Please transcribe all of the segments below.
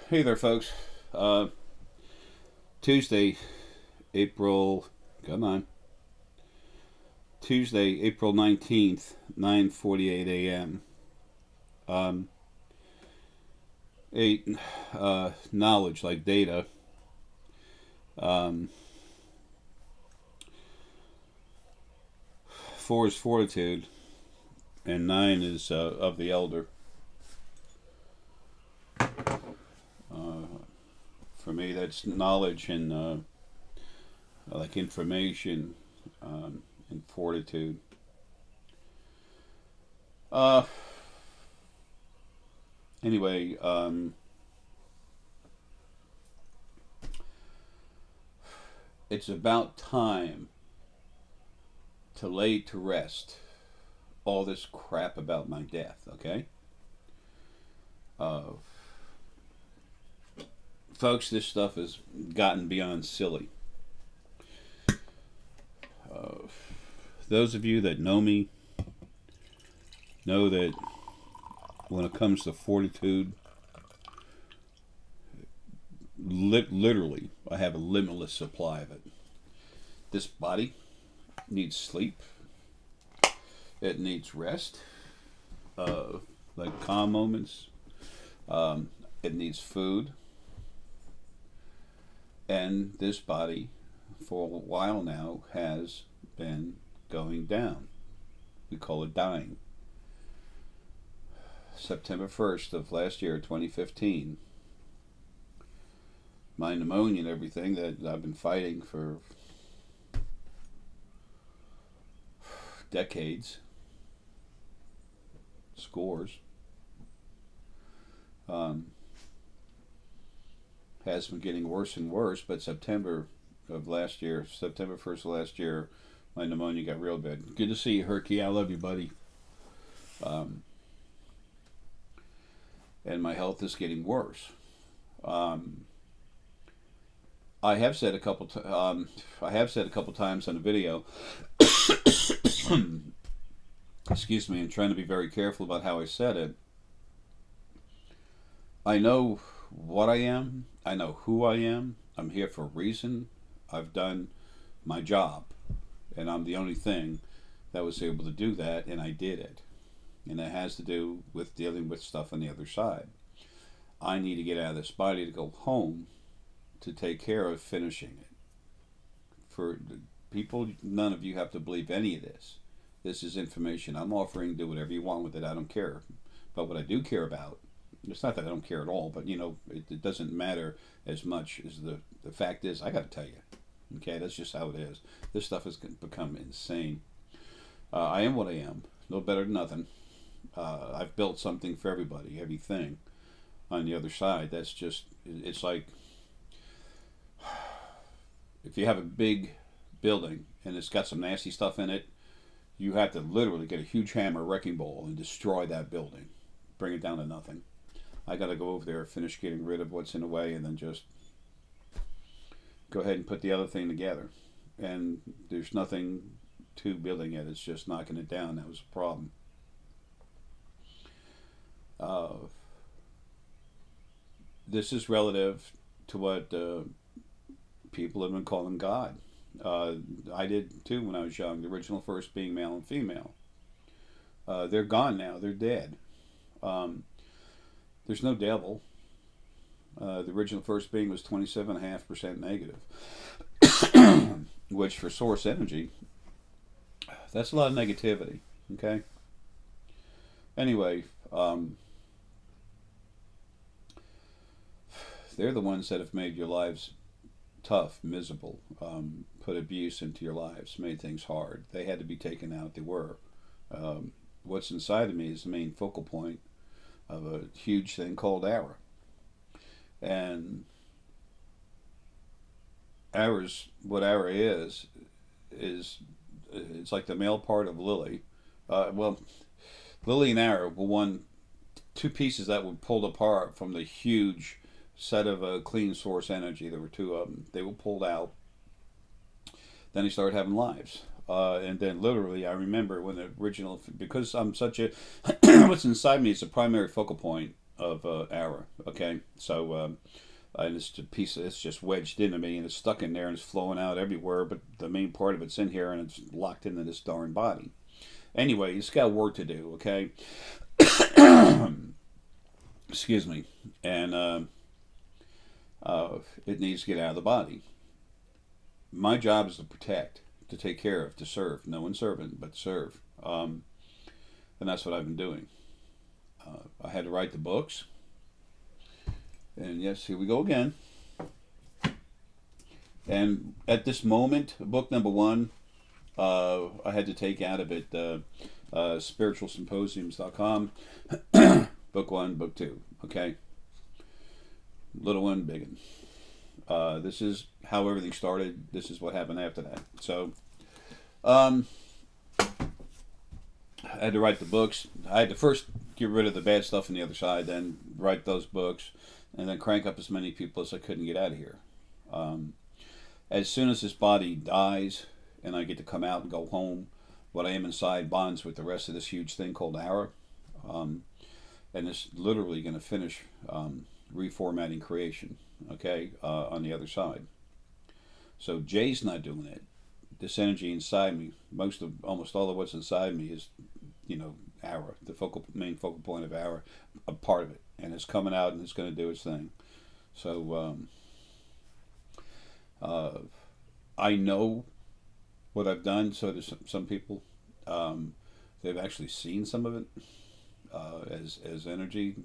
Hey there, folks. Uh, Tuesday, April. Come on. Tuesday, April 19th, 9:48 a.m. Um, eight. Knowledge like data. Um, four is fortitude, and nine is of the elder. Uh, for me, that's knowledge and like information and fortitude. Uh, anyway, it's about time to lay to rest all this crap about my death, okay? Uh, Folks, this stuff has gotten beyond silly. Uh, those of you that know me know that when it comes to fortitude, literally, I have a limitless supply of it. This body needs sleep. It needs rest, like calm moments. It needs food. And this body, for a while now, has been going down. We call it dying. September 1st of last year, 2015, my pneumonia and everything that I've been fighting for decades, scores, has been getting worse and worse. But September of last year, September 1st of last year, my pneumonia got real bad. Good to see you, Herky. I love you, buddy. And my health is getting worse. I have said a couple. I have said a couple times on the video. Excuse me. I'm trying to be very careful about how I said it. I know what I am. I know who I am. I'm here for a reason. I've done my job, and I'm the only thing that was able to do that, and I did it. And it has to do with dealing with stuff on the other side. I need to get out of this body to go home to take care of finishing it. For people, none of you have to believe any of this. This is information I'm offering. Do whatever you want with it. I don't care. But what I do care about, it's not that I don't care at all, but it doesn't matter as much as the fact is, I got to tell you. Okay, that's just how it is. This stuff has become insane. I am what I am. No better than nothing. I've built something for everybody, everything on the other side. That's just, it's like, if you have a big building and it's got some nasty stuff in it, you have to literally get a huge hammer, wrecking ball, and destroy that building. Bring it down to nothing. I got to go over there, finish getting rid of what's in the way, and then just go ahead and put the other thing together. And there's nothing to building it. It's just knocking it down. That was a problem. This is relative to what people have been calling God. I did too when I was young. The original first being male and female. They're gone now. They're dead. There's no devil. The original first being was 27.5% negative, which for source energy, that's a lot of negativity. Okay. Anyway, they're the ones that have made your lives tough, miserable, put abuse into your lives, made things hard. They had to be taken out. They were. What's inside of me is the main focal point of a huge thing called Arae. And what Arae is it's like the male part of Lily. Lily and Arae were two pieces that were pulled apart from the huge set of clean source energy. There were two of them. They were pulled out. Then they started having lives. And then literally, I remember when the original, because I'm such a, what's inside me is the primary focal point of Arae. Okay, so and it's a piece of, it's just wedged into me and it's stuck in there and it's flowing out everywhere. But the main part of it's in here and it's locked into this darn body. Anyway, it's got work to do. Okay, excuse me, and it needs to get out of the body. My job is to protect, to take care of, to serve. No one's servant, but serve. And that's what I've been doing. I had to write the books. And yes, here we go again. And at this moment, book number 1, I had to take out of it spiritualsymposiums.com. Book 1, book 2. Okay? Little one, big one. This is how everything started. This is what happened after that. So, I had to write the books. I had to first get rid of the bad stuff on the other side, then write those books, and then crank up as many people as I couldn't get out of here. As soon as this body dies and I get to come out and go home, what I am inside bonds with the rest of this huge thing called Arae. And it's literally going to finish reformatting creation, okay, on the other side. So Jay's not doing it. This energy inside me, almost all of what's inside me is, you know, Arae, the main focal point of Arae, a part of it, and it's coming out and it's going to do its thing. So I know what I've done. So there's some people, they've actually seen some of it as energy.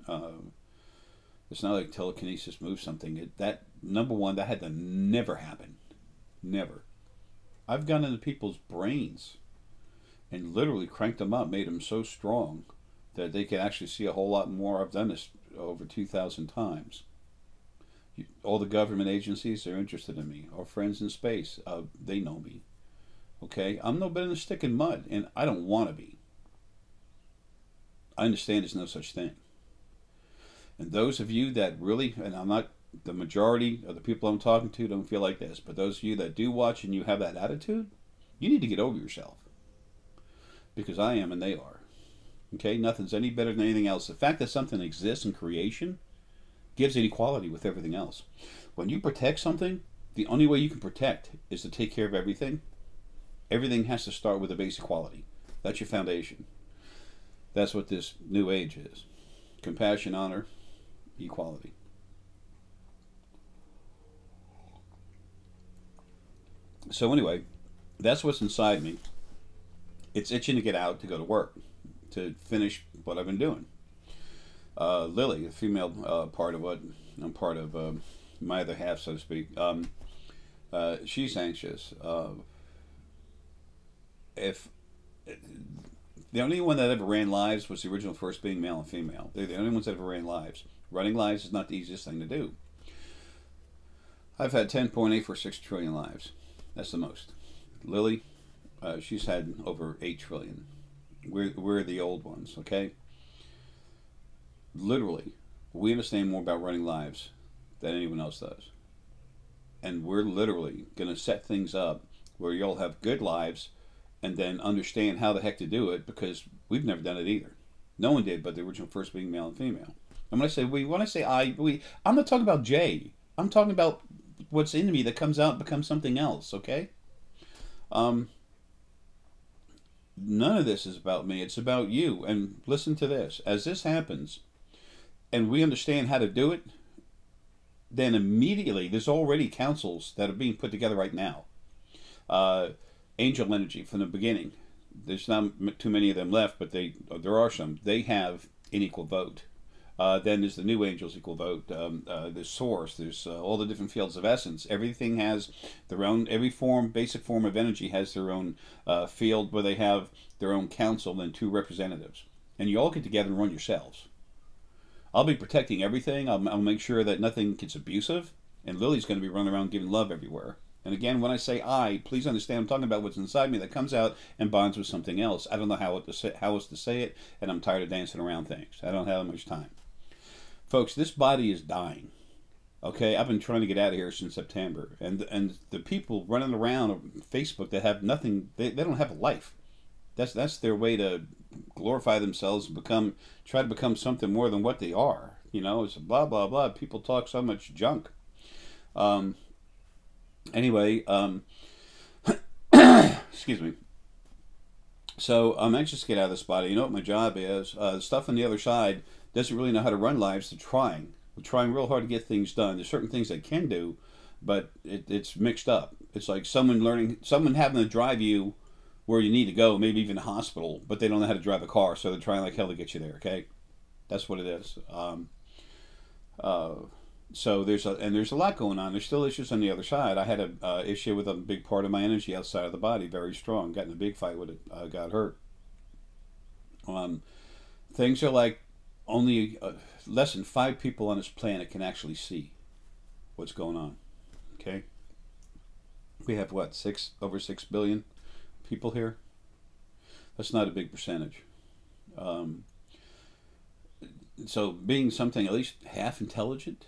It's not like telekinesis moves something. That number one, that had to never happen, never. I've gone into people's brains and literally cranked them up, made them so strong that they can actually see a whole lot more. I've done this over 2,000 times. All the government agencies are interested in me. Our friends in space, they know me. Okay? I'm no better than a stick in mud, and I don't want to be. I understand there's no such thing. And those of you that really, and I'm not, the majority of the people I'm talking to don't feel like this, but those of you that do watch and you have that attitude, you need to get over yourself. Because I am and they are. Okay? Nothing's any better than anything else. The fact that something exists in creation gives it equality with everything else. When you protect something, the only way you can protect is to take care of everything. Everything has to start with a basic quality. That's your foundation. That's what this new age is. Compassion, honor, equality. So anyway, that's what's inside me. It's itching to get out, to go to work, to finish what I've been doing. Lily, the female part of what I'm part of, my other half, so to speak, she's anxious. If the only one that ever ran lives was the original first being male and female. They're the only ones that ever ran lives. Running lives is not the easiest thing to do. I've had 10.846 trillion lives. That's the most. Lily, she's had over 8 trillion. We're the old ones, okay? Literally, we understand more about running lives than anyone else does. And we're literally going to set things up where you'll have good lives and then understand how the heck to do it, because we've never done it either. No one did, but the original first being male and female. And when I say we, when I say I'm not talking about Jay. I'm talking about what's in me that comes out and becomes something else, okay? None of this is about me. It's about you. And listen to this. As this happens, and we understand how to do it, then immediately there's already councils that are being put together right now. Angel energy from the beginning. There's not too many of them left, but there are some. They have an equal vote. Then there's the new angels equal vote. There's source. There's all the different fields of essence. Everything has their own. Every form, basic form of energy, has their own field where they have their own council and 2 representatives. And you all get together and run yourselves. I'll be protecting everything. I'll make sure that nothing gets abusive. And Lily's going to be running around giving love everywhere. And again, when I say I, please understand I'm talking about what's inside me that comes out and bonds with something else. I don't know how else to say it, and I'm tired of dancing around things. I don't have that much time. Folks, this body is dying. Okay, I've been trying to get out of here since September. And the people running around on Facebook that have nothing, they don't have a life. That's their way to glorify themselves and try to become something more than what they are. You know, it's blah, blah, blah. People talk so much junk. Um, anyway, excuse me. So I'm anxious to get out of this body. You know what my job is? The stuff on the other side doesn't really know how to run lives. They're trying. We're trying real hard to get things done. There's certain things they can do, but it's mixed up. It's like someone having to drive you where you need to go, maybe even a hospital, but they don't know how to drive a car, so they're trying like hell to get you there. Okay, that's what it is. Uh, so there's a lot going on. There's still issues on the other side. I had a issue with a big part of my energy outside of the body, very strong. Got in a big fight with it. Got hurt. Um, Things are like only less than 5 people on this planet can actually see what's going on. Okay, we have what, over 6 billion people here. That's not a big percentage. Um, so being something at least half intelligent,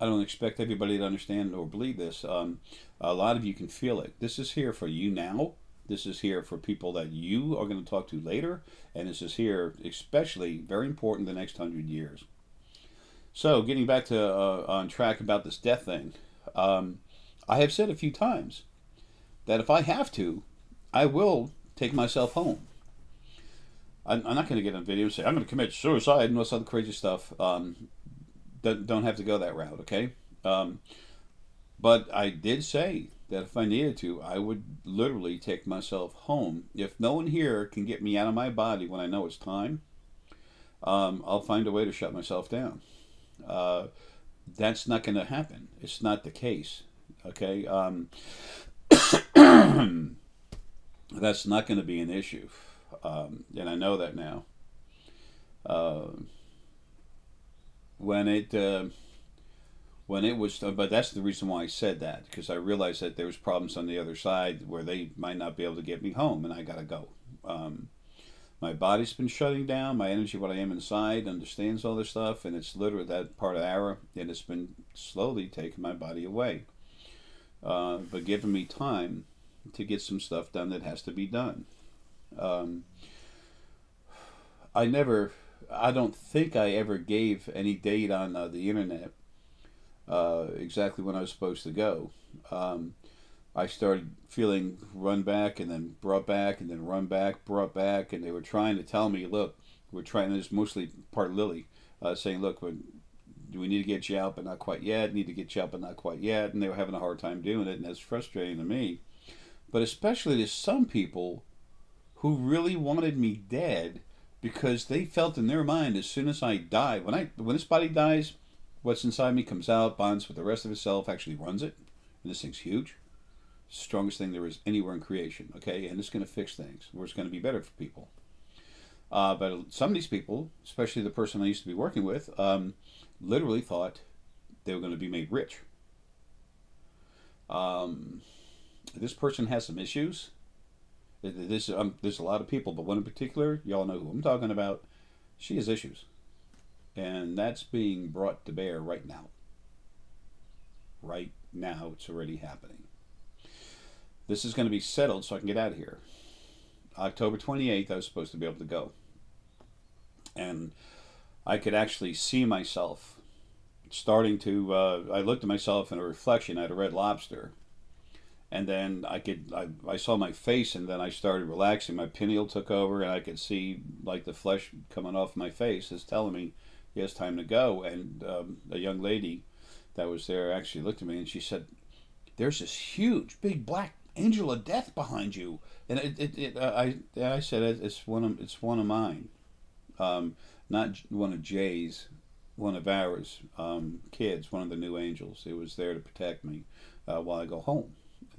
I don't expect everybody to understand or believe this. A lot of you can feel it. This is here for you now. This is here for people that you are going to talk to later. And this is here, especially, very important, the next 100 years. So, getting back to on track about this death thing, I have said a few times that if I have to, I will take myself home. I'm not going to get on video and say, I'm going to commit suicide and all this other crazy stuff. Don't have to go that route, okay? But I did say that if I needed to, I would literally take myself home. If no one here can get me out of my body when I know it's time, I'll find a way to shut myself down. That's not going to happen. It's not the case, okay? That's not going to be an issue, and I know that now. When it was, but that's the reason why I said that, because I realized that there was problems on the other side where they might not be able to get me home, and I gotta go. My body's been shutting down. My energy, what I am inside, understands all this stuff, and it's literally that part of Arae, and it's been slowly taking my body away, but giving me time to get some stuff done that has to be done. I don't think I ever gave any date on the internet exactly when I was supposed to go. I started feeling run back and then brought back and then run back, brought back, and they were trying to tell me, look, we're trying, this mostly part Lily, saying, look, do we need to get you out but not quite yet, need to get you out but not quite yet, and they were having a hard time doing it, and that's frustrating to me. But especially to some people who really wanted me dead, because they felt in their mind as soon as I die, when this body dies, what's inside me comes out, bonds with the rest of itself, actually runs it, and this thing's huge. Strongest thing there is anywhere in creation, okay? And it's going to fix things, where it's going to be better for people. But some of these people, especially the person I used to be working with, literally thought they were going to be made rich. This person has some issues. There's a lot of people, but one in particular, y'all know who I'm talking about. She has issues, and that's being brought to bear right now. Right now, it's already happening. This is going to be settled so I can get out of here. October 28th, I was supposed to be able to go, and I could actually see myself starting to. I looked at myself in a reflection at a Red Lobster. And then I saw my face, and then I started relaxing. My pineal took over, and I could see like the flesh coming off my face is telling me, yeah, it's time to go. And a young lady that was there actually looked at me, and she said, there's this huge, big black angel of death behind you. And I said, it's one of mine, not one of Jay's, one of ours, kids, one of the new angels. It was there to protect me while I go home.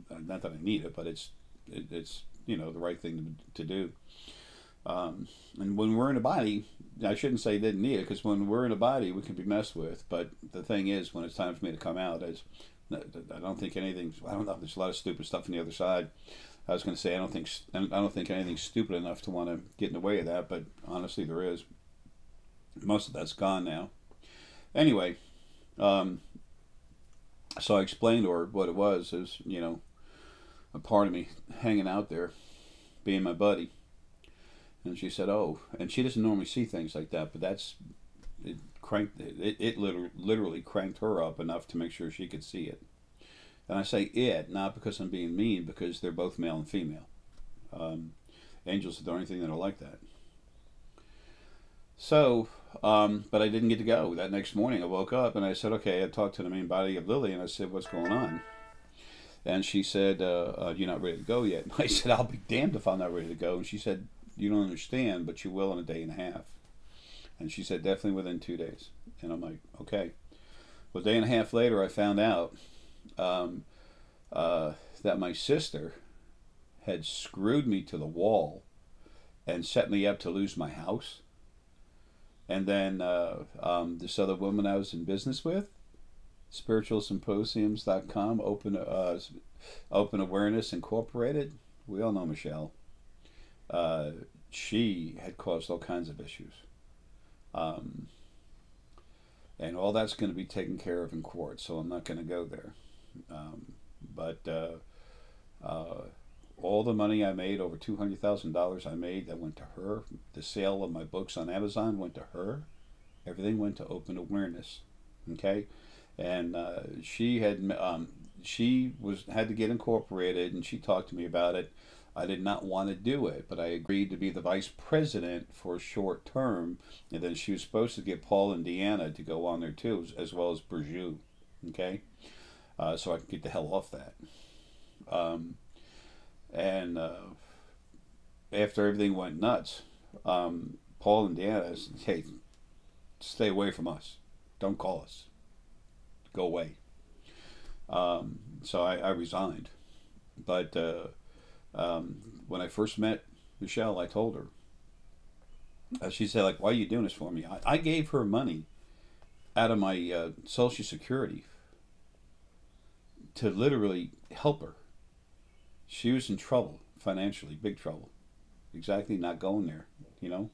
Not that I need it, but it's the right thing to do. And when we're in a body, I shouldn't say didn't need it, because when we're in a body, we can be messed with. But the thing is, when it's time for me to come out, I don't think anything. I don't know. There's a lot of stupid stuff on the other side. I was going to say I don't think anything's stupid enough to want to get in the way of that. But honestly, there is. Most of that's gone now. Anyway. So I explained to her what it was, is, a part of me hanging out there, being my buddy. And she said, oh, and she doesn't normally see things like that, but that's cranked it literally cranked her up enough to make sure she could see it. And I say it not because I'm being mean, because they're both male and female. Angels are the only thing that are like that. So, but I didn't get to go. That next morning I woke up and I said, okay, I talked to the main body of Lily and I said, what's going on? And she said, you're not ready to go yet. And I said, I'll be damned if I'm not ready to go. And she said, you don't understand, but you will in a day and a half. And she said, definitely within 2 days. And I'm like, okay. Well, a day and a half later, I found out that my sister had screwed me to the wall and set me up to lose my house. And then this other woman I was in business with, spiritualsymposiums.com, Open Awareness Incorporated. We all know Michelle. She had caused all kinds of issues. And all that's going to be taken care of in court, so I'm not going to go there. But all the money I made, over $200,000 I made, that went to her. The sale of my books on Amazon went to her. Everything went to Open Awareness. Okay? And she had to get incorporated, and she talked to me about it. I did not want to do it, but I agreed to be the vice president for a short term, and then she was supposed to get Paul and Deanna to go on there too, as well as Burju, okay? So I could get the hell off that. And after everything went nuts, Paul and Deanna said, hey, stay away from us. Don't call us. Go away. So I resigned. But when I first met Michelle, I told her. She said, like, why are you doing this for me? I gave her money out of my Social Security to literally help her. She was in trouble, financially, big trouble. Exactly, not going there, you know?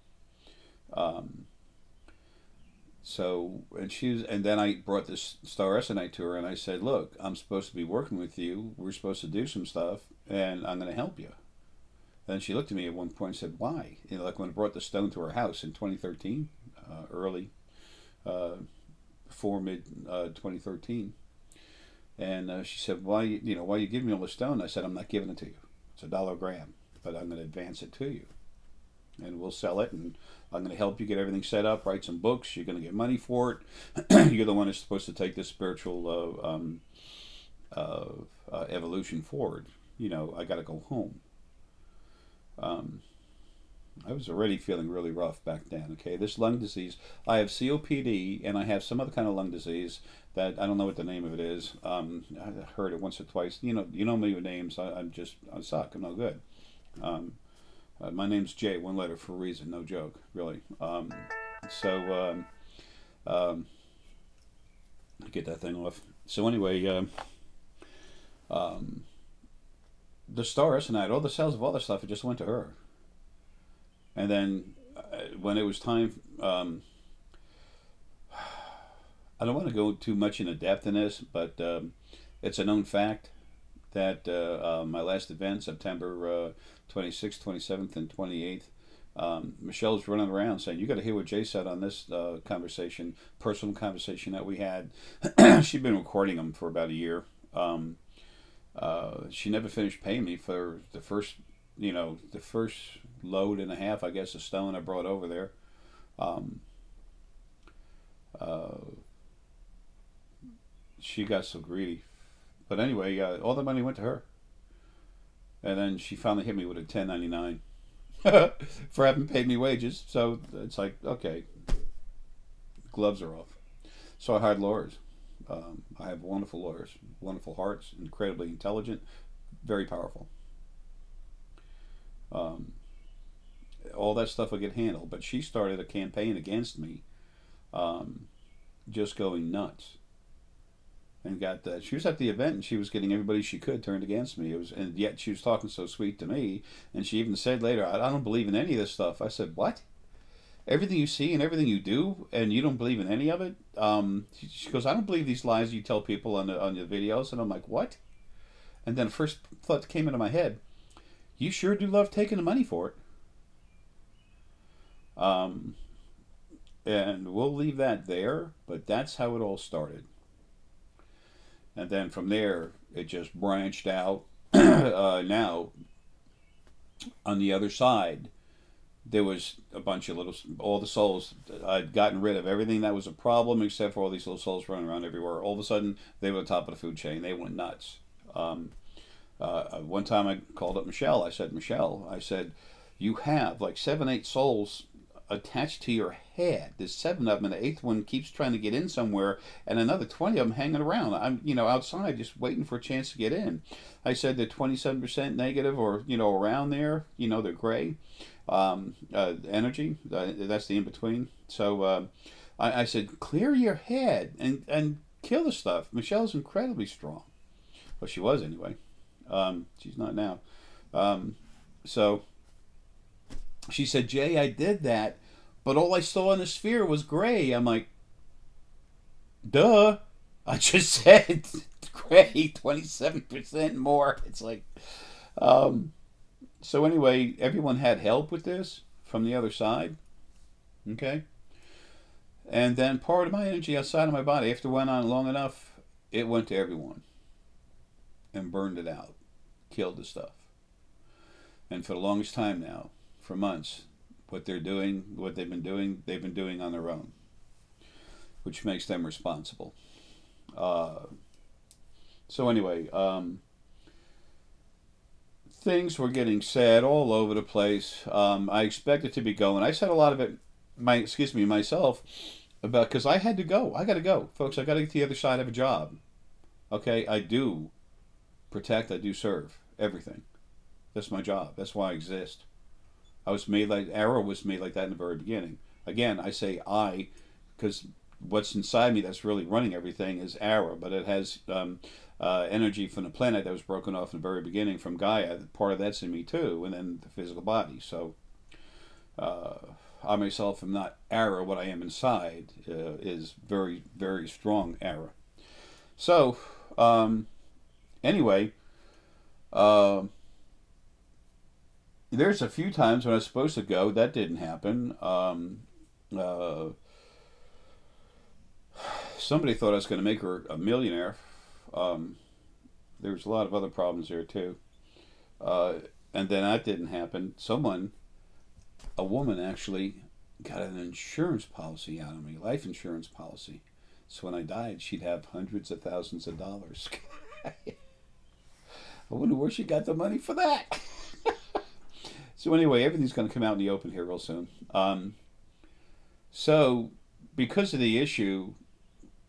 And then I brought this Star Essenite to her, and I said, look, I'm supposed to be working with you. We're supposed to do some stuff, and I'm going to help you. And she looked at me at one point and said, why? You know, like when I brought the stone to her house in 2013, early, before mid 2013. And she said, why you give me all the stone? I said, I'm not giving it to you. It's $1 a gram, but I'm going to advance it to you. And we'll sell it, and I'm going to help you get everything set up, write some books. You're going to get money for it. You're the one who's supposed to take this spiritual evolution forward. You know, I got to go home. I was already feeling really rough back then. Okay, this lung disease, I have COPD, and I have some other kind of lung disease that I don't know what the name of it is. I heard it once or twice. You know me with names. I suck. I'm no good. My name's Jay, one letter for a reason, no joke, really. Get that thing off. So anyway, the Star Essenite, all the sales of all this stuff, it just went to her. And then when it was time, I don't want to go too much into depth in this, but it's a known fact that my last event, September 26th, 27th, and 28th, Michelle's running around saying, you got to hear what Jay said on this conversation, personal conversation that we had. She'd been recording them for about a year. She never finished paying me for the first load and a half, I guess, of stone I brought over there. She got so greedy. But anyway, all the money went to her. And then she finally hit me with a 1099 for having paid me wages. So it's like, okay, gloves are off. So I hired lawyers. I have wonderful lawyers, wonderful hearts, incredibly intelligent, very powerful. All that stuff will get handled. But she started a campaign against me, just going nuts. And got that. She was at the event and she was getting everybody she could turned against me. And yet she was talking so sweet to me. And she even said later, I don't believe in any of this stuff. I said, what? Everything you see and everything you do, and you don't believe in any of it? She goes, I don't believe these lies you tell people on your videos. And I'm like, what? And then the first thought that came into my head, you sure do love taking the money for it. And we'll leave that there, but that's how it all started. And then from there, it just branched out. Now, on the other side, there was a bunch of little, all the souls. I'd gotten rid of everything that was a problem except for all these little souls running around everywhere. All of a sudden, they were at the top of the food chain. They went nuts. One time I called up Michelle. I said, Michelle, I said, you have like 7, 8 souls attached to your head. There's 7 of them, and the 8th one keeps trying to get in somewhere, and another 20 of them hanging around. I'm, outside just waiting for a chance to get in. I said they're 27% negative, or around there. They're gray energy. That's the in between. So I said, clear your head and kill the stuff. Michelle's incredibly strong. Well, she was anyway. She's not now. So she said, Jay, I did that, but all I saw in the sphere was gray. I'm like, duh. I just said gray, 27% more. It's like, so anyway, everyone had help with this from the other side. Okay. And then part of my energy outside of my body, after it went on long enough, it went to everyone and burned it out, killed the stuff. And for the longest time now, for months, what they've been doing on their own, which makes them responsible. So anyway, things were getting said all over the place. I expected to be going. I said a lot of it, myself, about, because I had to go. I got to go, folks. I got to get to the other side of a job. Okay, I do protect. I do serve everything. That's my job. That's why I exist. Arae was made like that in the very beginning. Again, I say I, because what's inside me that's really running everything is Arae, but it has energy from the planet that was broken off in the very beginning from Gaia. Part of that's in me too, and then the physical body. So I myself am not Arae. What I am inside is very, very strong Arae. So anyway, there's a few times when I was supposed to go. That didn't happen. Somebody thought I was going to make her a millionaire. There was a lot of other problems there too. And then that didn't happen. A woman actually got an insurance policy out of me, life insurance policy. So when I died, she'd have hundreds of thousands of dollars. I wonder where she got the money for that. So anyway, everything's going to come out in the open here real soon. So because of the issue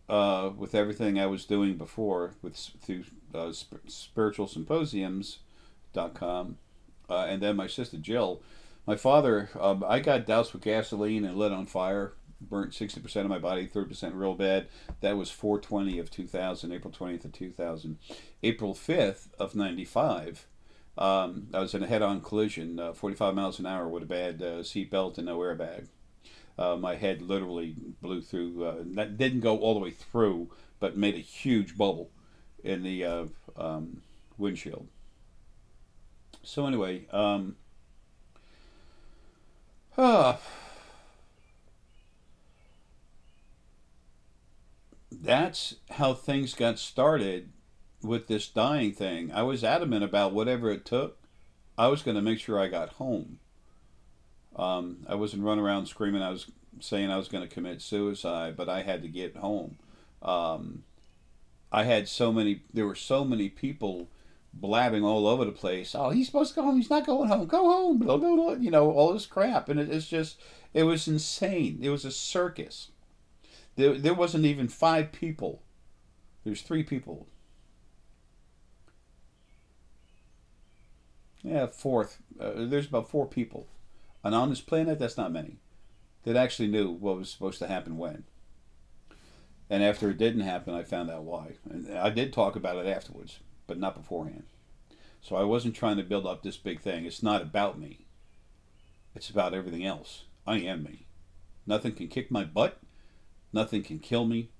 with everything I was doing before through spiritualsymposiums.com, and then my sister Jill, my father, I got doused with gasoline and lit on fire, burnt 60% of my body, 30% real bad. That was 4/20 of 2000, April 20th of 2000. April 5th of 95. I was in a head-on collision, 45 miles an hour with a bad seat belt and no airbag. My head literally blew through. That didn't go all the way through, but made a huge bubble in the windshield. So anyway, that's how things got started with this dying thing. I was adamant about whatever it took. I was going to make sure I got home. I wasn't running around screaming. I was saying I was going to commit suicide, but I had to get home. There were so many people blabbing all over the place. Oh, he's supposed to go home. He's not going home. Go home. Blah, blah, blah. All this crap. And it was insane. It was a circus. There wasn't even 5 people. There's 3 people. Yeah, 4th. There's about 4 people. And on this planet, that's not many, that actually knew what was supposed to happen when. And after it didn't happen, I found out why. And I did talk about it afterwards, but not beforehand. So I wasn't trying to build up this big thing. It's not about me. It's about everything else. I am me. Nothing can kick my butt. Nothing can kill me.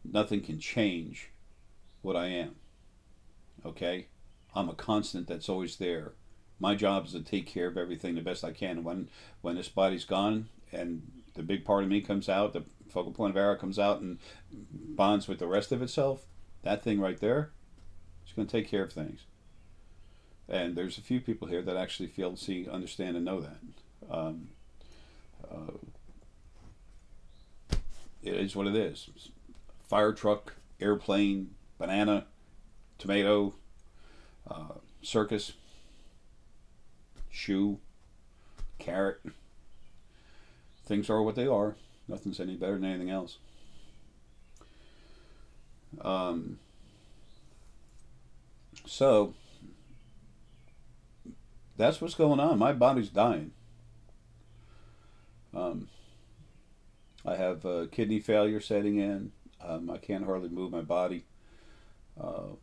Nothing can change what I am. Okay? I'm a constant that's always there. My job is to take care of everything the best I can. When this body's gone and the big part of me comes out, the focal point of Arae comes out and bonds with the rest of itself, that thing right there is going to take care of things. And there's a few people here that actually feel, see, understand, and know that. Uh, it is what it is. Fire truck, airplane, banana, tomato, circus, shoe, carrot. Things are what they are. Nothing's any better than anything else. So that's what's going on. My body's dying. I have kidney failure setting in. I can't hardly move my body. I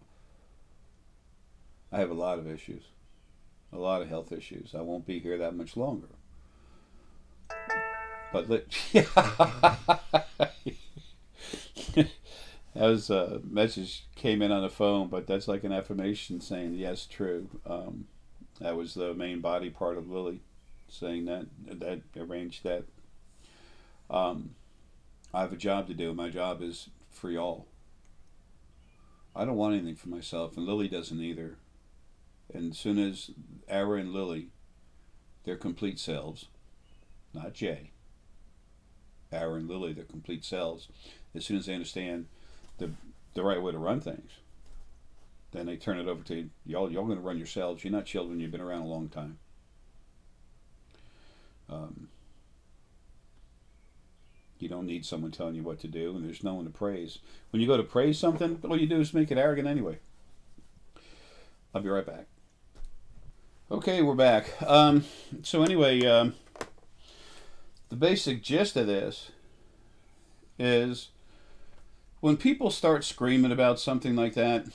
have a lot of issues, a lot of health issues. I won't be here that much longer. But that was a message came in on the phone, but that's like an affirmation saying yes, true. That was the main body part of Lily saying that arranged that. I have a job to do. My job is for y'all. I don't want anything for myself, and Lily doesn't either. And as soon as Arae and Lily, their complete selves, not Jay, Arae and Lily, their complete selves, as soon as they understand the right way to run things, then they turn it over to y'all. Y'all going to run yourselves. You're not children. You've been around a long time. You don't need someone telling you what to do, and there's no one to praise. When you go to praise something, all you do is make it arrogant anyway. I'll be right back. Okay, we're back. So anyway, the basic gist of this is when people start screaming about something like that,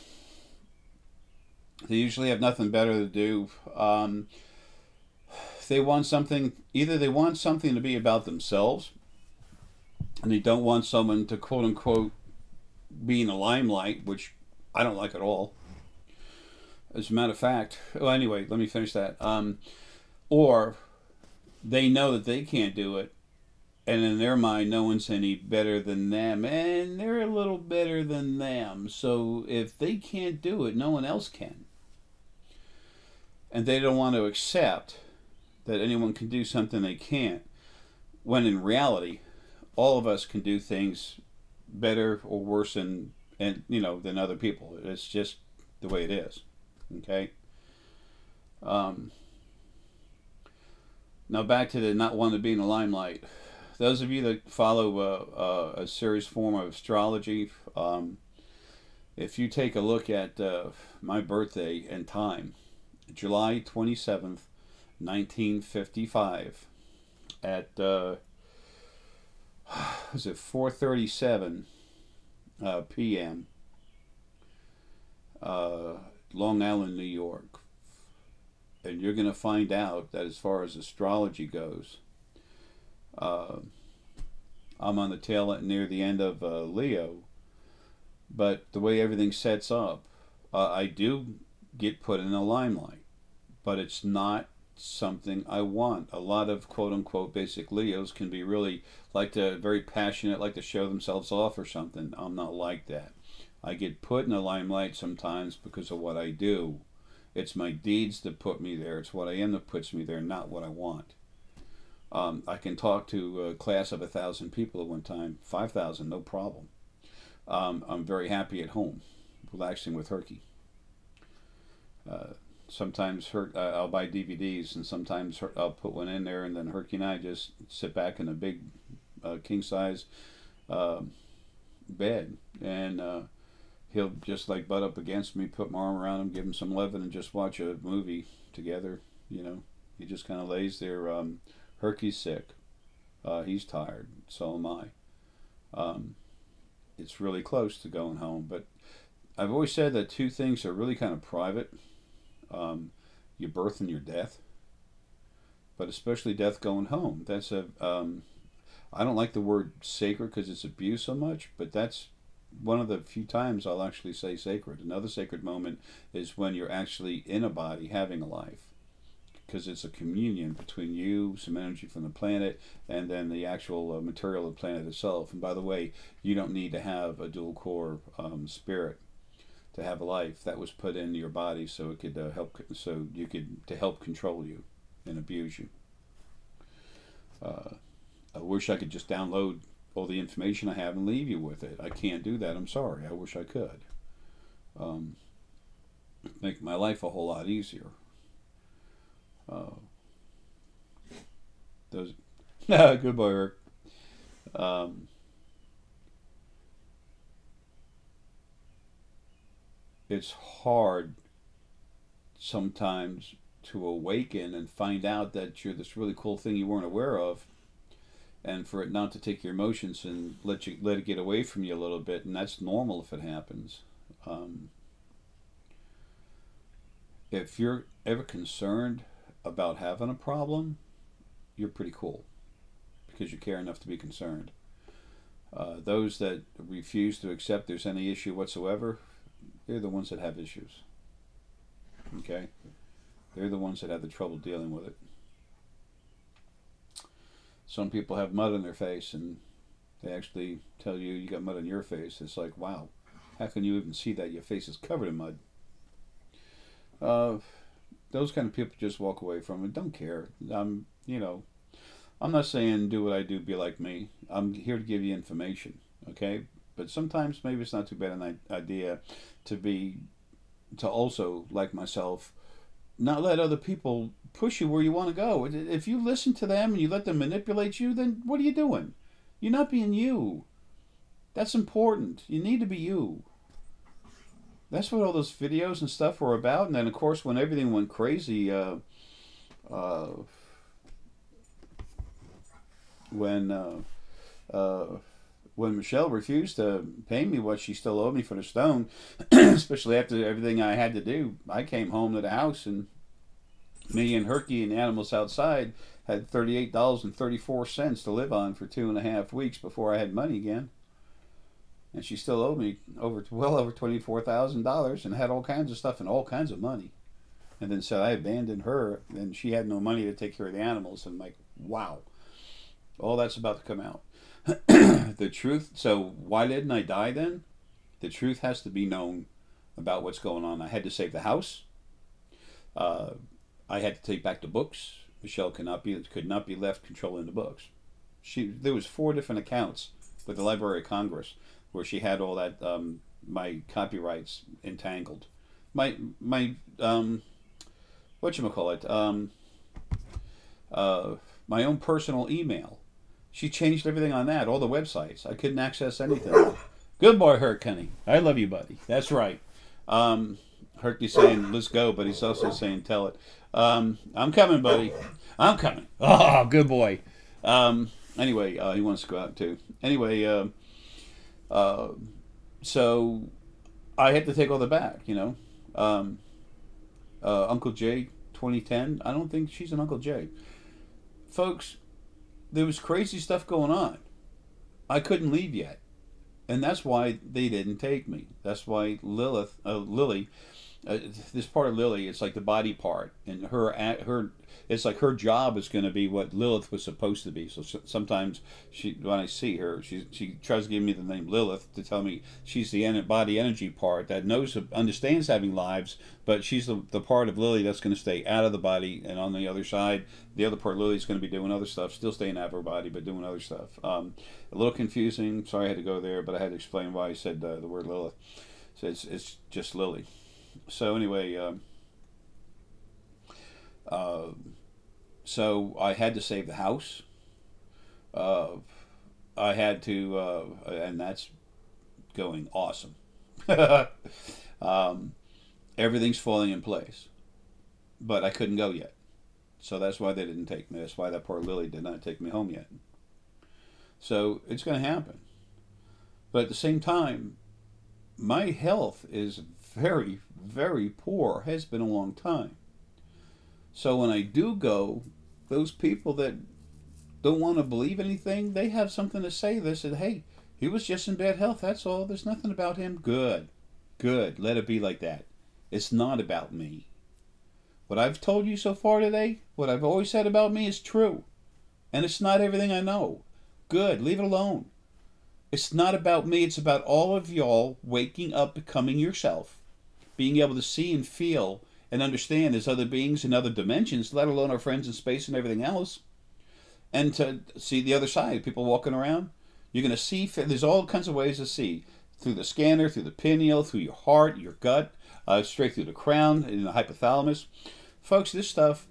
they usually have nothing better to do. They want something, either they want something to be about themselves, and they don't want someone to quote unquote be in the limelight, which I don't like at all. As a matter of fact, well, anyway, let me finish that. Or they know that they can't do it, and in their mind, no one's any better than them, and they're a little better than them. So if they can't do it, no one else can. And they don't want to accept that anyone can do something they can't, when in reality, all of us can do things better or worse than other people. It's just the way it is. Okay. Now back to the not wanting to be in the limelight. Those of you that follow a serious form of astrology, if you take a look at my birthday and time, July 27th, 1955, at was it 4:37 p.m. Long Island, New York. And you're going to find out that as far as astrology goes, I'm on the tail end, near the end of Leo, but the way everything sets up, I do get put in the limelight, but it's not something I want. A lot of quote-unquote basic Leos can be really very passionate, like to show themselves off or something. I'm not like that. I get put in the limelight sometimes because of what I do. It's my deeds that put me there. It's what I am that puts me there, not what I want. I can talk to a class of 1,000 people at one time, 5,000, no problem. I'm very happy at home, relaxing with Herky. Sometimes I'll buy DVDs, and sometimes I'll put one in there, and then Herky and I just sit back in a big king-size bed, and he'll just like butt up against me, put my arm around him, give him some loving, and just watch a movie together. He just kind of lays there. Herky's sick. He's tired. So am I. It's really close to going home, but I've always said that two things are really kind of private. Your birth and your death, but especially death going home. That's I don't like the word sacred because it's abused so much, but that's one of the few times I'll actually say sacred. Another sacred moment is when you're actually in a body having a life, because it's a communion between you, some energy from the planet, and then the actual material of the planet itself. And by the way, you don't need to have a dual core spirit to have a life. That was put into your body so it could help control you and abuse you. I wish I could just download all the information I have and leave you with it. I can't do that. I'm sorry. I wish I could. Make my life a whole lot easier. Those good boy, Eric. It's hard sometimes to awaken and find out that you're this really cool thing you weren't aware of, and for it not to take your emotions and let it get away from you a little bit, and that's normal if it happens. If you're ever concerned about having a problem, you're pretty cool because you care enough to be concerned. Those that refuse to accept there's any issue whatsoever, they're the ones that have issues. Okay? They're the ones that have the trouble dealing with it. Some people have mud on their face and they actually tell you you got mud on your face. It's like, wow, how can you even see that? Your face is covered in mud. Those kind of people just walk away from it. Don't care. I'm not saying do what I do, be like me. I'm here to give you information, okay? But sometimes maybe it's not too bad an idea to also, like myself, not let other people push you where you want to go. If you listen to them and you let them manipulate you, then what are you doing? You're not being you. That's important. You need to be you. That's what all those videos and stuff were about. And then, of course, when everything went crazy, when Michelle refused to pay me what she still owed me for the stone, especially after everything I had to do, I came home to the house and me and Herky and the animals outside had $38.34 to live on for 2.5 weeks before I had money again. And she still owed me well over $24,000 and had all kinds of stuff and all kinds of money. And then said I abandoned her and she had no money to take care of the animals. And I'm like, wow, all that's about to come out. The truth. So why didn't I die then? The truth has to be known about what's going on. I had to save the house. I had to take back the books. Michelle could not be left controlling the books. There was 4 different accounts with the Library of Congress where she had all that my copyrights entangled. My whatchamacallit, my own personal email. She changed everything on that, all the websites. I couldn't access anything. Good boy, Herc, honey. I love you, buddy. That's right. Herc's saying, let's go, but he's also saying, tell it. I'm coming, buddy. I'm coming. Oh, good boy. Anyway, he wants to go out, too. Anyway, so I had to take all that back, Uncle Jay, 2010. I don't think she's an Uncle Jay. Folks, there was crazy stuff going on. I couldn't leave yet. And that's why they didn't take me. That's why Lily, this part of Lily, it's like the body part. And it's like her job is going to be what Lilith was supposed to be. So sometimes when I see her, she tries to give me the name Lilith to tell me she's the body energy part that understands having lives, but she's the part of Lily that's going to stay out of the body, and on the other side, the other part of Lily's going to be doing other stuff, still staying out of her body, but doing other stuff. A little confusing. Sorry I had to go there, but I had to explain why I said the word Lilith. So it's just Lily. So anyway, so I had to save the house. I had to, and that's going awesome. Everything's falling in place, but I couldn't go yet. So that's why they didn't take me. That's why that poor Lily did not take me home yet. So it's going to happen. But at the same time, my health is very, very poor. Has been a long time. So when I do go, those people that don't want to believe anything, they have something to say. They said, hey, he was just in bad health, that's all. There's nothing about him. Good. Good. Let it be like that. It's not about me. what I've told you so far today, what I've always said about me is true. And it's not everything I know. Good, leave it alone. It's not about me, it's about all of y'all waking up, becoming yourself, being able to see and feel and understand there's other beings in other dimensions, let alone our friends in space and everything else. And to see the other side, people walking around. You're going to see, there's all kinds of ways to see. Through the scanner, through the pineal, through your heart, your gut, straight through the crown, in the hypothalamus. Folks, this stuff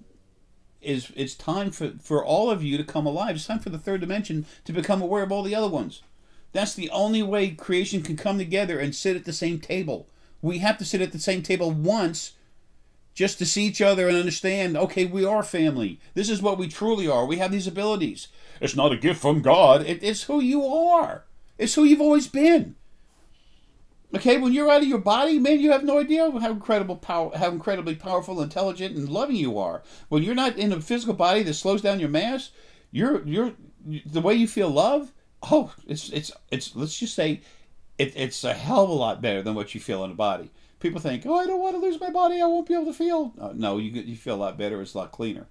it's time for all of you to come alive. It's time for the third dimension to become aware of all the other ones. That's the only way creation can come together and sit at the same table. We have to sit at the same table once just to see each other and understand, okay, we are family. This is what we truly are. We have these abilities. It's not a gift from God. It's who you are. It's who you've always been. Okay, when you're out of your body, man, you have no idea how incredibly powerful, intelligent, and loving you are. When you're not in a physical body that slows down your mass, the way you feel love. Oh, it's let's just say, it's a hell of a lot better than what you feel in a body. People think, oh, I don't want to lose my body. I won't be able to feel. No, you feel a lot better. It's a lot cleaner.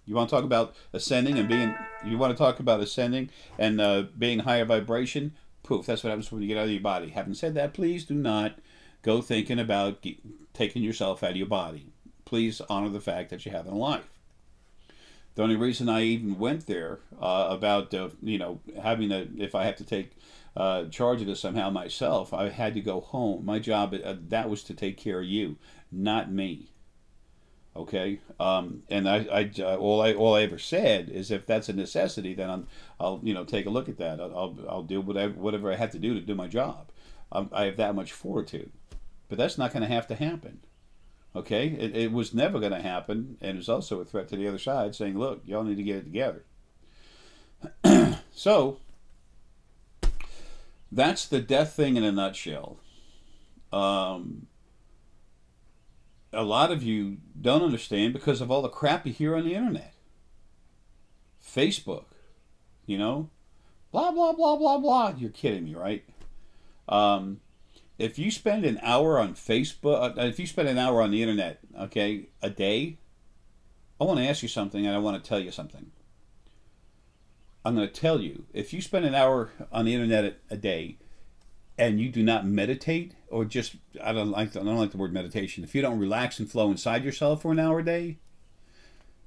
You want to talk about ascending and being. You want to talk about ascending and being higher vibration. Poof, that's what happens when you get out of your body. Having said that, please do not go thinking about taking yourself out of your body. Please honor the fact that you have a life. The only reason I even went there about having to, if I have to take charge of this somehow myself, I had to go home. My job that was to take care of you, not me. Okay, and all I ever said is if that's a necessity, then I'll take a look at that. I'll do whatever I have to do my job. I have that much fortitude, but that's not going to have to happen. Okay, it was never going to happen, and it's also a threat to the other side, saying, "Look, y'all need to get it together." So that's the death thing in a nutshell. A lot of you don't understand because of all the crap you hear on the internet. Facebook, blah, blah, blah, blah, blah. You're kidding me, right? If you spend an hour on Facebook, if you spend an hour on the internet, okay, a day, I want to ask you something and I want to tell you something. I'm going to tell you, if you spend an hour on the internet a day, and you do not meditate, or just I don't like the word meditation. If you don't relax and flow inside yourself for an hour a day,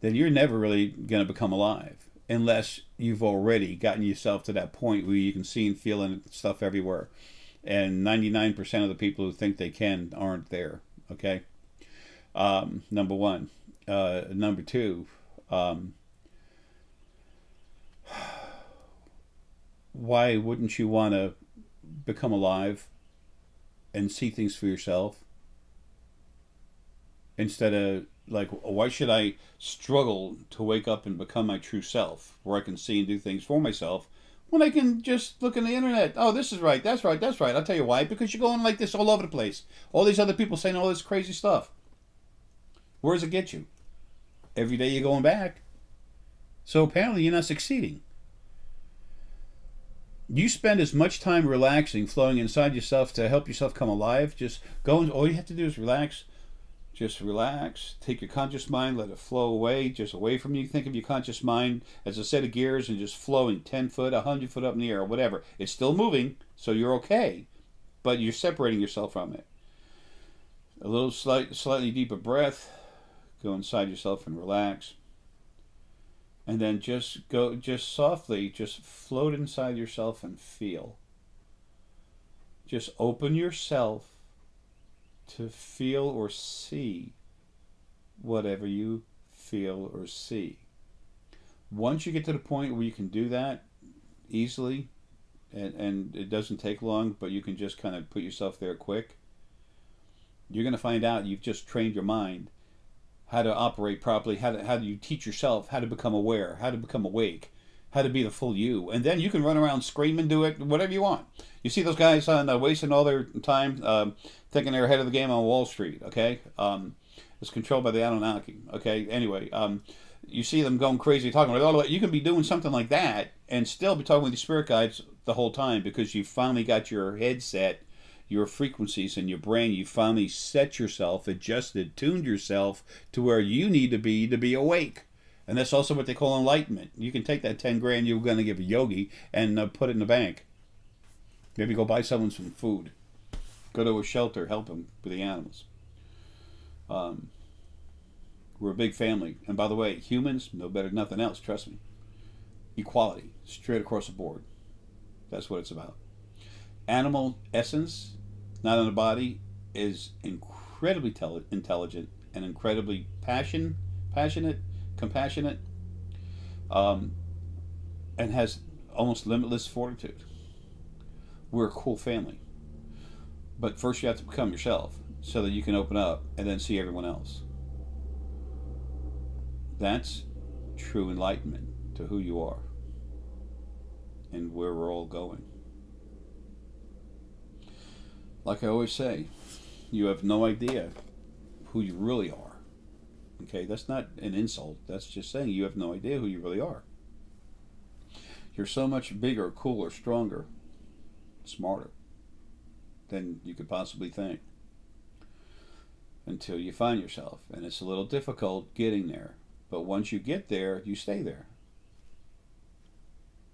then you're never really going to become alive, unless you've already gotten yourself to that point where you can see and feel stuff everywhere. And 99% of the people who think they can aren't there. Okay, number one. Number two. Why wouldn't you want to become alive and see things for yourself instead of like, why should I struggle to wake up and become my true self where I can see and do things for myself when I can just look on the internet? Oh, this is right, that's right, that's right. I'll tell you why. Because you're going like this all over the place. All these other people saying all this crazy stuff. Where does it get you? Every day you're going back. So apparently you're not succeeding. You spend as much time relaxing, flowing inside yourself to help yourself come alive. Just go and all you have to do is relax. Just relax. Take your conscious mind, let it flow away, just away from you. Think of your conscious mind as a set of gears and just flowing 10 foot, 100 foot up in the air, or whatever. It's still moving, so you're okay, but you're separating yourself from it. A little slightly deeper breath. Go inside yourself and relax. And then just softly, just float inside yourself and feel. Just open yourself to feel or see whatever you feel or see. Once you get to the point where you can do that easily, and it doesn't take long, but you can just kind of put yourself there quick, you're going to find out you've just trained your mind how to operate properly, how do you teach yourself how to become aware, how to become awake, how to be the full you. And then you can run around screaming, do it, whatever you want. You see those guys wasting all their time thinking they're ahead of the game on Wall Street, okay? It's controlled by the Anunnaki, okay? Anyway, you see them going crazy, talking about, oh, you can be doing something like that and still be talking with your spirit guides the whole time because you finally got your head set your frequencies in your brain. You finally set yourself, adjusted, tuned yourself to where you need to be awake. And that's also what they call enlightenment. You can take that 10 grand you're going to give a yogi and put it in the bank. Maybe go buy someone some food. Go to a shelter, help them with the animals. We're a big family. And by the way, humans know better than nothing else, trust me. Equality, straight across the board. That's what it's about. Animal essence, not in the body, is incredibly intelligent and incredibly passionate, compassionate, and has almost limitless fortitude. We're a cool family. But first you have to become yourself so that you can open up and then see everyone else. That's true enlightenment to who you are and where we're all going. Like I always say, you have no idea who you really are. Okay, that's not an insult. That's just saying you have no idea who you really are. You're so much bigger, cooler, stronger, smarter than you could possibly think. Until you find yourself. And it's a little difficult getting there. But once you get there, you stay there.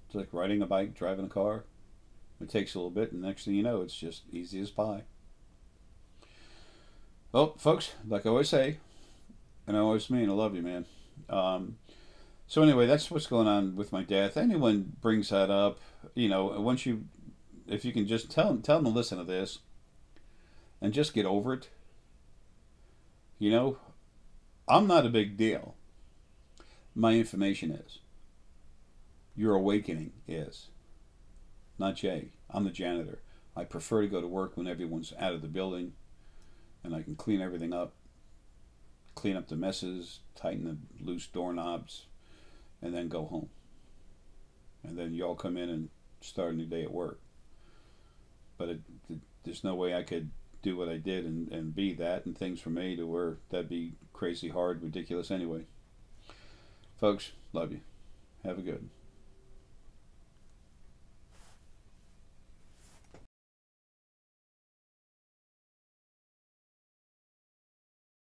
It's like riding a bike, driving a car. It takes a little bit, and the next thing you know, it's just easy as pie. Well, folks, like I always say, and I always mean, I love you, man. So anyway, that's what's going on with my death. Anyone brings that up, you know, if you can just tell them to listen to this, and just get over it. You know, I'm not a big deal. My information is. Your awakening is. Not Jay. I'm the janitor. I prefer to go to work when everyone's out of the building and I can clean everything up, clean up the messes, tighten the loose doorknobs, and then go home. And then y'all come in and start a new day at work. But there's no way I could do what I did and be that, and things for me to where that'd be crazy hard, ridiculous anyway. Folks, love you. Have a good one.